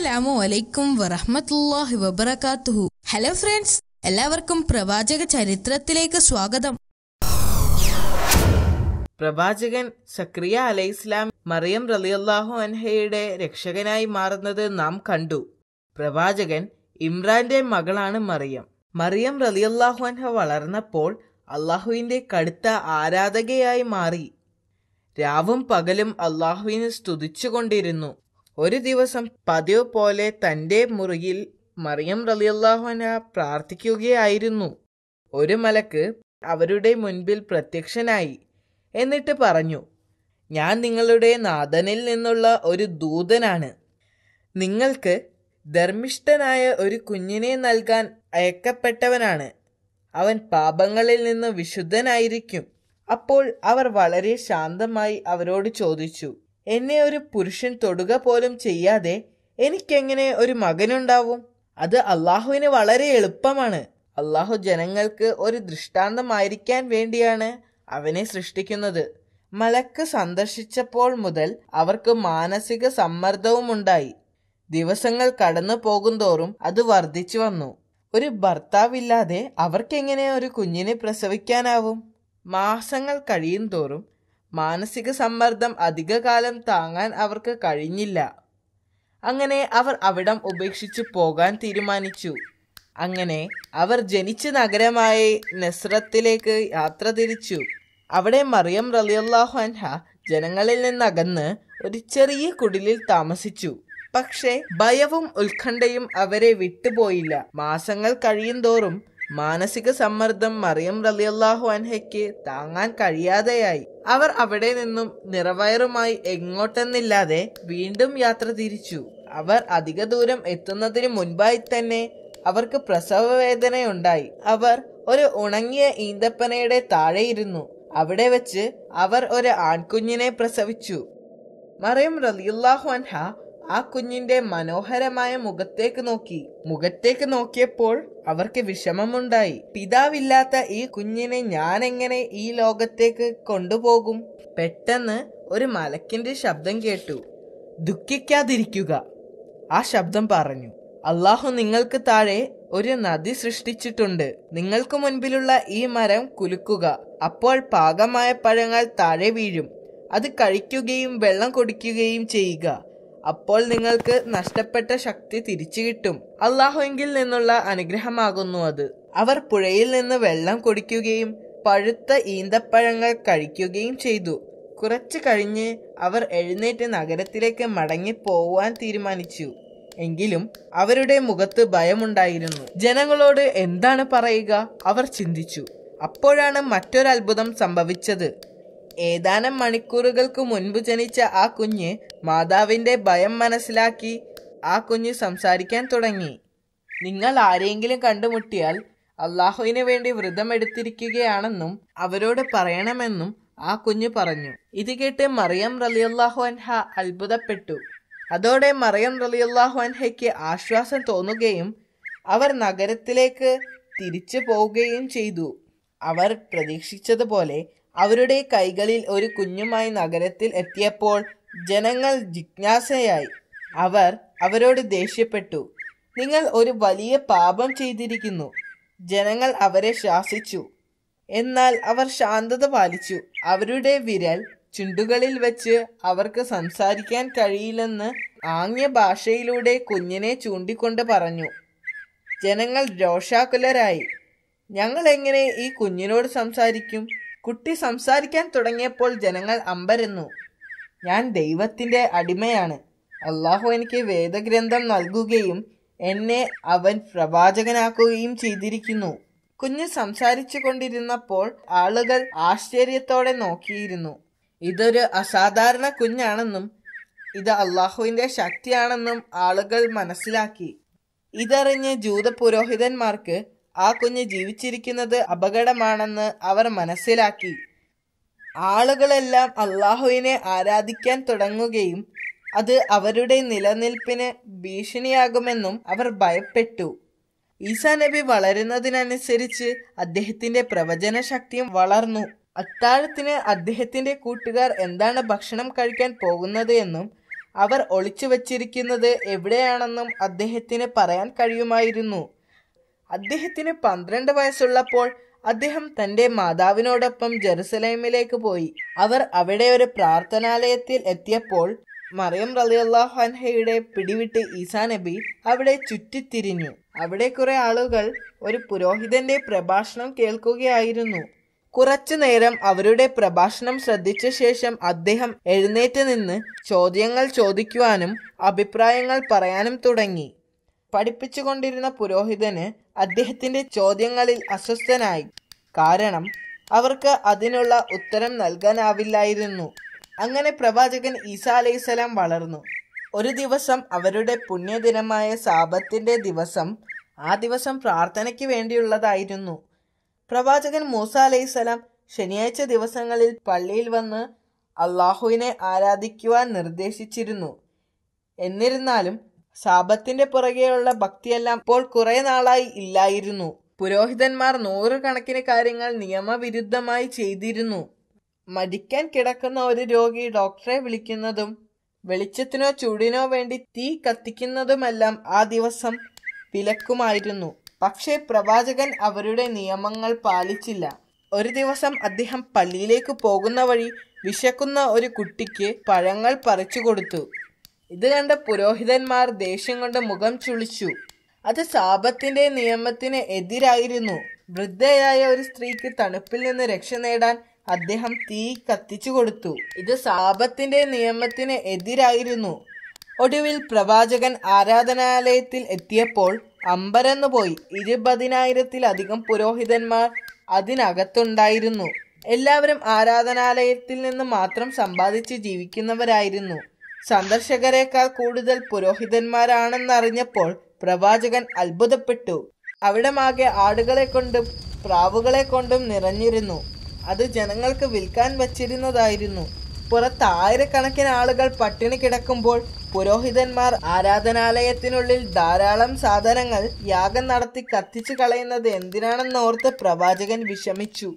അസ്സലാമു അലൈക്കും വറഹ്മത്തുള്ളാഹി വബറകാതുഹു. ഹലോ ഫ്രണ്ട്സ്, എല്ലാവർക്കും പ്രവാചക ചരിത്രത്തിലേക്ക് സ്വാഗതം. പ്രവാചകൻ സക്രിയ അലൈഹിസ്ലാം മറിയം റളിയല്ലാഹു അൻഹയുടെ രക്ഷകനായി മാറുന്നത് നാം കണ്ടു. പ്രവാചകൻ ഇമ്രാന്റെ മകളാണ് മറിയം. മറിയം റളിയല്ലാഹു അൻഹ വളർന്നപ്പോൾ അള്ളാഹുവിന്റെ കടുത്ത ആരാധകയായി മാറി. രാവും പകലും അള്ളാഹുവിനെ സ്തുതിച്ചുകൊണ്ടിരുന്നു. ഒരു ദിവസം പതിവ് പോലെ തന്റെ മുറിയിൽ മറിയം റളിയല്ലാഹു അൻഹ പ്രാർത്ഥിക്കുകയായിരുന്നു. ഒരു മലക്ക് അവരുടെ മുൻപിൽ പ്രത്യക്ഷനായി. എന്നിട്ട് പറഞ്ഞു, ഞാൻ നിങ്ങളുടെ നാഥനിൽ നിന്നുള്ള ഒരു ദൂതനാണ്. നിങ്ങൾക്ക് ധർമ്മിഷ്ഠനായ ഒരു കുഞ്ഞിനെ നൽകാൻ അയക്കപ്പെട്ടവനാണ്. അവൻ പാപങ്ങളിൽ നിന്ന് വിശുദ്ധനായിരിക്കും. അപ്പോൾ അവർ വളരെ ശാന്തമായി അവരോട് ചോദിച്ചു, എന്നെ ഒരു പുരുഷൻ തൊടുക പോലും ചെയ്യാതെ എനിക്കെങ്ങനെ ഒരു മകനുണ്ടാവും? അത് അള്ളാഹുവിന് വളരെ എളുപ്പമാണ്. അള്ളാഹു ജനങ്ങൾക്ക് ഒരു ദൃഷ്ടാന്തമായിരിക്കാൻ വേണ്ടിയാണ് അവനെ സൃഷ്ടിക്കുന്നത്. മലക്ക് സന്ദർശിച്ചപ്പോൾ മുതൽ അവർക്ക് മാനസിക സമ്മർദ്ദവുമുണ്ടായി. ദിവസങ്ങൾ കടന്നു പോകുന്തോറും അത് വർദ്ധിച്ചു വന്നു. ഒരു ഭർത്താവില്ലാതെ അവർക്കെങ്ങനെ ഒരു കുഞ്ഞിനെ പ്രസവിക്കാനാവും? മാസങ്ങൾ കഴിയും തോറും മാനസിക സമ്മർദ്ദം അധികകാലം താങ്ങാൻ അവർക്ക് കഴിഞ്ഞില്ല. അങ്ങനെ അവർ അവിടം ഉപേക്ഷിച്ചു പോകാൻ തീരുമാനിച്ചു. അങ്ങനെ അവർ ജനിച്ച നഗരമായ നസ്രത്തിലേക്ക് യാത്ര തിരിച്ചു. അവിടെ മറിയം റളിയല്ലാഹു അൻഹ ജനങ്ങളിൽ നിന്നകന്ന് ഒരു ചെറിയ കുടിലിൽ താമസിച്ചു. പക്ഷേ ഭയവും ഉത്കണ്ഠയും അവരെ വിട്ടുപോയില്ല. മാസങ്ങൾ കഴിയും തോറും മാനസിക സമ്മർദ്ദം മറിയം റളിയല്ലാഹു അൻഹയ്ക്ക് താങ്ങാൻ കഴിയാതെയായി. അവർ അവിടെ നിന്നും നിറവയറുമായി എങ്ങോട്ടെന്നില്ലാതെ വീണ്ടും യാത്ര തിരിച്ചു. അവർ അധിക ദൂരം എത്തുന്നതിന് മുൻപായി തന്നെ അവർക്ക് പ്രസവ വേദനയുണ്ടായി. അവർ ഒരു ഉണങ്ങിയ ഈന്തപ്പനയുടെ താഴെയിരുന്നു. അവിടെ വെച്ച് അവർ ഒരു ആൺകുഞ്ഞിനെ പ്രസവിച്ചു. മറിയം റളിയല്ലാഹു അൻഹ ആ കുഞ്ഞിന്റെ മനോഹരമായ മുഖത്തേക്ക് നോക്കിയപ്പോൾ അവർക്ക് വിഷമമുണ്ടായി. പിതാവില്ലാത്ത ഈ കുഞ്ഞിനെ ഞാൻ എങ്ങനെ ഈ ലോകത്തേക്ക് കൊണ്ടുപോകും? പെട്ടെന്ന് ഒരു മലക്കിന്റെ ശബ്ദം കേട്ടു. ദുഃഖിക്കാതിരിക്കുക, ആ ശബ്ദം പറഞ്ഞു. അള്ളാഹു നിങ്ങൾക്ക് താഴെ ഒരു നദി സൃഷ്ടിച്ചിട്ടുണ്ട്. നിങ്ങൾക്ക് മുൻപിലുള്ള ഈ മരം കുലുക്കുക. അപ്പോൾ പാകമായ പഴങ്ങൾ താഴെ വീഴും. അത് കഴിക്കുകയും വെള്ളം കുടിക്കുകയും ചെയ്യുക. അപ്പോൾ നിങ്ങൾക്ക് നഷ്ടപ്പെട്ട ശക്തി തിരിച്ചു കിട്ടും. അള്ളാഹുവിങ്കിൽ നിന്നുള്ള അനുഗ്രഹമാകുന്നു അത്. അവർ പുഴയിൽ നിന്ന് വെള്ളം കുടിക്കുകയും പഴുത്ത ഈന്തപ്പഴങ്ങൾ കഴിക്കുകയും ചെയ്തു. കുറച്ചു കഴിഞ്ഞ് അവർ എഴുന്നേറ്റ് നഗരത്തിലേക്ക് മടങ്ങി പോവാൻ തീരുമാനിച്ചു. എങ്കിലും അവരുടെ മുഖത്ത് ഭയമുണ്ടായിരുന്നു. ജനങ്ങളോട് എന്താണ് പറയുക? അവർ ചിന്തിച്ചു. അപ്പോഴാണ് മറ്റൊരത്ഭുതം സംഭവിച്ചത്. ഏതാനും മണിക്കൂറുകൾക്ക് മുൻപ് ജനിച്ച ആ കുഞ്ഞ് മാതാവിന്റെ ഭയം മനസ്സിലാക്കി ആ കുഞ്ഞ് സംസാരിക്കാൻ തുടങ്ങി. നിങ്ങൾ ആരെങ്കിലും കണ്ടുമുട്ടിയാൽ അള്ളാഹുവിന് വേണ്ടി വ്രതം എടുത്തിരിക്കുകയാണെന്നും അവരോട് പറയണമെന്നും ആ കുഞ്ഞ് പറഞ്ഞു. ഇത് കേട്ട് മറിയം റളിയല്ലാഹു അൻഹ അത്ഭുതപ്പെട്ടു. അതോടെ മറിയം റളിയല്ലാഹു അൻഹയ്ക്ക് ആശ്വാസം തോന്നുകയും അവർ നഗരത്തിലേക്ക് തിരിച്ചു പോവുകയും ചെയ്തു. അവർ പ്രതീക്ഷിച്ചതുപോലെ അവരുടെ കൈകളിൽ ഒരു കുഞ്ഞുമായി നഗരത്തിൽ എത്തിയപ്പോൾ ജനങ്ങൾ ജിജ്ഞാസയായി. അവർ അവരോട് ദേഷ്യപ്പെട്ടു. നിങ്ങൾ ഒരു വലിയ പാപം ചെയ്തിരിക്കുന്നു. ജനങ്ങൾ അവരെ ശാസിച്ചു. എന്നാൽ അവർ ശാന്തത പാലിച്ചു. അവരുടെ വിരൽ ചുണ്ടുകളിൽ വെച്ച് അവർക്ക് സംസാരിക്കാൻ കഴിയില്ലെന്ന് ആംഗ്യ ഭാഷയിലൂടെ കുഞ്ഞിനെ ചൂണ്ടിക്കൊണ്ട് പറഞ്ഞു. ജനങ്ങൾ രോഷാകുലരായി. ഞങ്ങൾ എങ്ങനെ ഈ കുഞ്ഞിനോട് സംസാരിക്കും? കുട്ടി സംസാരിക്കാൻ തുടങ്ങിയപ്പോൾ ജനങ്ങൾ അമ്പരന്നു. ഞാൻ ദൈവത്തിന്റെ അടിമയാണ്. അള്ളാഹു എനിക്ക് വേദഗ്രന്ഥം നൽകുകയും എന്നെ അവൻ പ്രവാചകനാക്കുകയും ചെയ്തിരിക്കുന്നു. കുഞ്ഞ് സംസാരിച്ചു കൊണ്ടിരുന്നപ്പോൾ ആളുകൾ ആശ്ചര്യത്തോടെ നോക്കിയിരുന്നു. ഇതൊരു അസാധാരണ കുഞ്ഞാണെന്നും ഇത് അള്ളാഹുവിന്റെ ശക്തിയാണെന്നും ആളുകൾ മനസ്സിലാക്കി. ഇതറിഞ്ഞ് ജൂത പുരോഹിതന്മാർക്ക് ആ കുഞ്ഞ് ജീവിച്ചിരിക്കുന്നത് അപകടമാണെന്ന് അവർ മനസ്സിലാക്കി. ആളുകളെല്ലാം അള്ളാഹുവിനെ ആരാധിക്കാൻ തുടങ്ങുകയും അത് അവരുടെ നിലനിൽപ്പിന് ഭീഷണിയാകുമെന്നും അവർ ഭയപ്പെട്ടു. ഈസാ നബി വളരുന്നതിനനുസരിച്ച് അദ്ദേഹത്തിന്റെ പ്രവചന ശക്തിയും വളർന്നു. അത്താഴത്തിന് അദ്ദേഹത്തിന്റെ കൂട്ടുകാർ എന്താണ് ഭക്ഷണം കഴിക്കാൻ പോകുന്നത് എന്നും അവർ ഒളിച്ചു വച്ചിരിക്കുന്നത് എവിടെയാണെന്നും അദ്ദേഹത്തിന് പറയാൻ കഴിയുമായിരുന്നു. അദ്ദേഹത്തിന് 12 വയസ്സുള്ളപ്പോൾ അദ്ദേഹം തന്റെ മാതാവിനോടൊപ്പം ജെറുസലേമിലേക്ക് പോയി. അവർ അവിടെ ഒരു പ്രാർത്ഥനാലയത്തിൽ എത്തിയപ്പോൾ മറിയം റളിയല്ലാഹു അൻഹയുടെ പിടിവിട്ട് ഈസാ നബി അവിടെ ചുറ്റിത്തിരിഞ്ഞു. അവിടെ കുറെ ആളുകൾ ഒരു പുരോഹിതന്റെ പ്രഭാഷണം കേൾക്കുകയായിരുന്നു. കുറച്ചു നേരം അവരുടെ പ്രഭാഷണം ശ്രദ്ധിച്ച ശേഷം അദ്ദേഹം എഴുന്നേറ്റ് നിന്ന് ചോദ്യങ്ങൾ ചോദിക്കുവാനും അഭിപ്രായങ്ങൾ പറയാനും തുടങ്ങി. പഠിപ്പിച്ചുകൊണ്ടിരുന്ന പുരോഹിതന് അദ്ദേഹത്തിന്റെ ചോദ്യങ്ങളിൽ അസ്വസ്ഥനായി. കാരണം അവർക്ക് അതിനുള്ള ഉത്തരം നൽകാനാവില്ലായിരുന്നു. അങ്ങനെ പ്രവാചകൻ ഈസാ അലൈഹിസ്സലാം വളർന്നു. ഒരു ദിവസം അവരുടെ പുണ്യദിനമായ സാബത്തിന്റെ ദിവസം, ആ ദിവസം പ്രാർത്ഥനയ്ക്ക് വേണ്ടിയുള്ളതായിരുന്നു. പ്രവാചകൻ മൂസ അലൈഹിസ്സലാം ശനിയാഴ്ച ദിവസങ്ങളിൽ പള്ളിയിൽ വന്ന് അള്ളാഹുവിനെ ആരാധിക്കുവാൻ നിർദ്ദേശിച്ചിരുന്നു. എന്നിരുന്നാലും സാബത്തിന്റെ പുറകെയുള്ള ഭക്തിയെല്ലാം ഇപ്പോൾ കുറെ നാളായി ഇല്ലായിരുന്നു. പുരോഹിതന്മാർ 100 കണക്കിന് കാര്യങ്ങൾ നിയമവിരുദ്ധമായി ചെയ്തിരുന്നു. മരിക്കാൻ കിടക്കുന്ന ഒരു രോഗി ഡോക്ടറെ വിളിക്കുന്നതും വെളിച്ചത്തിനോ ചൂടിനോ വേണ്ടി തീ കത്തിക്കുന്നതുമെല്ലാം ആ ദിവസം വിലക്കുമായിരുന്നു. പക്ഷേ പ്രവാചകൻ അവരുടെ നിയമങ്ങൾ പാലിച്ചില്ല. ഒരു ദിവസം അദ്ദേഹം പള്ളിയിലേക്ക് പോകുന്ന വഴി വിശക്കുന്ന ഒരു കുട്ടിക്ക് പഴങ്ങൾ പറിച്ചു കൊടുത്തു. ഇത് കണ്ട പുരോഹിതന്മാർ ദേഷ്യം കൊണ്ട് മുഖം ചുളിച്ചു. അത് സാബത്തിന്റെ നിയമത്തിന് എതിരായിരുന്നു. വൃദ്ധയായ ഒരു സ്ത്രീക്ക് തണുപ്പിൽ നിന്ന് രക്ഷ നേടാൻ അദ്ദേഹം തീ കത്തിച്ചു കൊടുത്തു. ഇത് സാബത്തിന്റെ നിയമത്തിന് എതിരായിരുന്നു. ഒടുവിൽ പ്രവാചകൻ ആരാധനാലയത്തിൽ എത്തിയപ്പോൾ അമ്പരന്നുപോയി. 20,000-ത്തിലധികം പുരോഹിതന്മാർ അതിനകത്തുണ്ടായിരുന്നു. എല്ലാവരും ആരാധനാലയത്തിൽ നിന്ന് മാത്രം സമ്പാദിച്ച് ജീവിക്കുന്നവരായിരുന്നു. സന്ദർശകരെക്കാൾ കൂടുതൽ പുരോഹിതന്മാരാണെന്നറിഞ്ഞപ്പോൾ പ്രവാചകൻ അത്ഭുതപ്പെട്ടു. അവിടമാകെ ആടുകളെ കൊണ്ടും പ്രാവുകളെ കൊണ്ടും നിറഞ്ഞിരുന്നു. അത് ജനങ്ങൾക്ക് വിൽക്കാൻ വച്ചിരുന്നതായിരുന്നു. പുറത്ത് ആയിരക്കണക്കിന് ആളുകൾ പട്ടിണി കിടക്കുമ്പോൾ പുരോഹിതന്മാർ ആരാധനാലയത്തിനുള്ളിൽ ധാരാളം സാധനങ്ങൾ യാഗം നടത്തി കത്തിച്ചു കളയുന്നത് എന്തിനാണെന്നോർത്ത് പ്രവാചകൻ വിഷമിച്ചു.